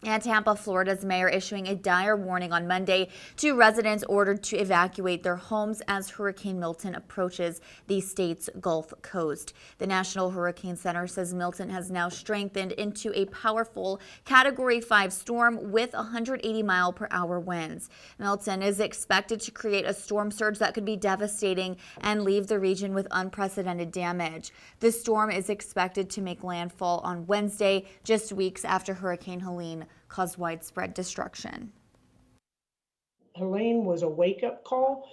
And Tampa, Florida's mayor issuing a dire warning on Monday to residents ordered to evacuate their homes as Hurricane Milton approaches the state's Gulf Coast. The National Hurricane Center says Milton has now strengthened into a powerful Category 5 storm with 180-mile-per-hour winds. Milton is expected to create a storm surge that could be devastating and leave the region with unprecedented damage. The storm is expected to make landfall on Wednesday, just weeks after Hurricane Helene caused widespread destruction. Helene was a wake-up call.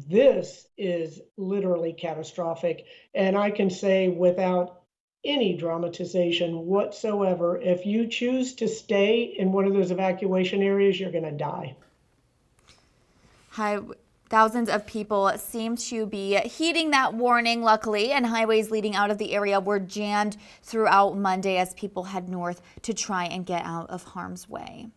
This is literally catastrophic. And I can say without any dramatization whatsoever, if you choose to stay in one of those evacuation areas, you're going to die. Thousands of people seem to be heeding that warning, luckily, and highways leading out of the area were jammed throughout Monday as people head north to try and get out of harm's way.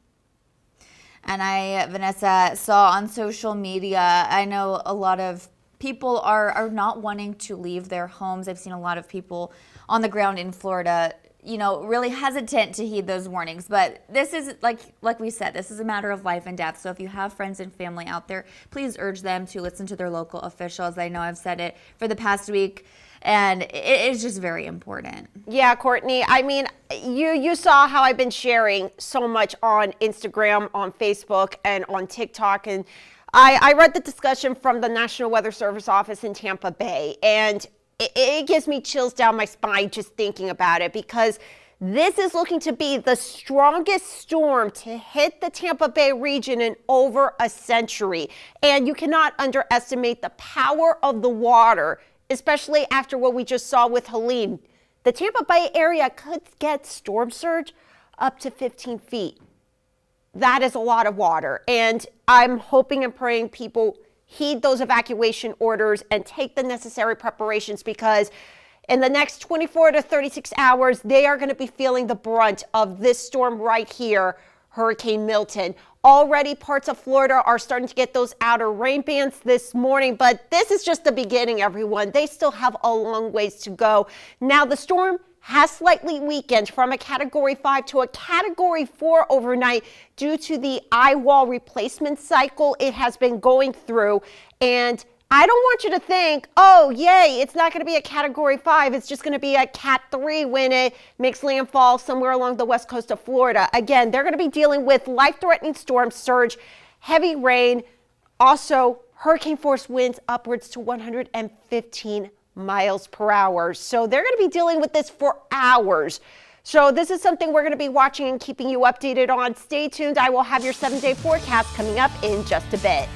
And Vanessa, saw on social media, I know a lot of people are not wanting to leave their homes. I've seen a lot of people on the ground in Florida, really hesitant to heed those warnings. But this is, like we said, this is a matter of life and death. So if you have friends and family out there, please urge them to listen to their local officials. I know I've said it for the past week, and it is just very important. Yeah, Courtney, I mean, you saw how I've been sharing so much on Instagram, on Facebook, and on TikTok. And I read the discussion from the National Weather Service office in Tampa Bay, and it gives me chills down my spine just thinking about it, because this is looking to be the strongest storm to hit the Tampa Bay region in over a century. And you cannot underestimate the power of the water, especially after what we just saw with Helene. The Tampa Bay area could get storm surge up to 15 feet. That is a lot of water. And I'm hoping and praying people heed those evacuation orders and take the necessary preparations, because in the next 24 to 36 hours, they are going to be feeling the brunt of this storm right here, Hurricane Milton. Already parts of Florida are starting to get those outer rain bands this morning, but this is just the beginning, everyone. They still have a long ways to go. Now, the storm has slightly weakened from a Category 5 to a Category 4 overnight due to the eye wall replacement cycle it has been going through. And I don't want you to think, oh, yay, it's not going to be a Category 5. It's just going to be a Cat 3 when it makes landfall somewhere along the west coast of Florida. Again, they're going to be dealing with life-threatening storm surge, heavy rain, also hurricane force winds upwards to 115 miles per hour. So they're going to be dealing with this for hours. So this is something we're going to be watching and keeping you updated on. Stay tuned. I will have your 7-day forecast coming up in just a bit.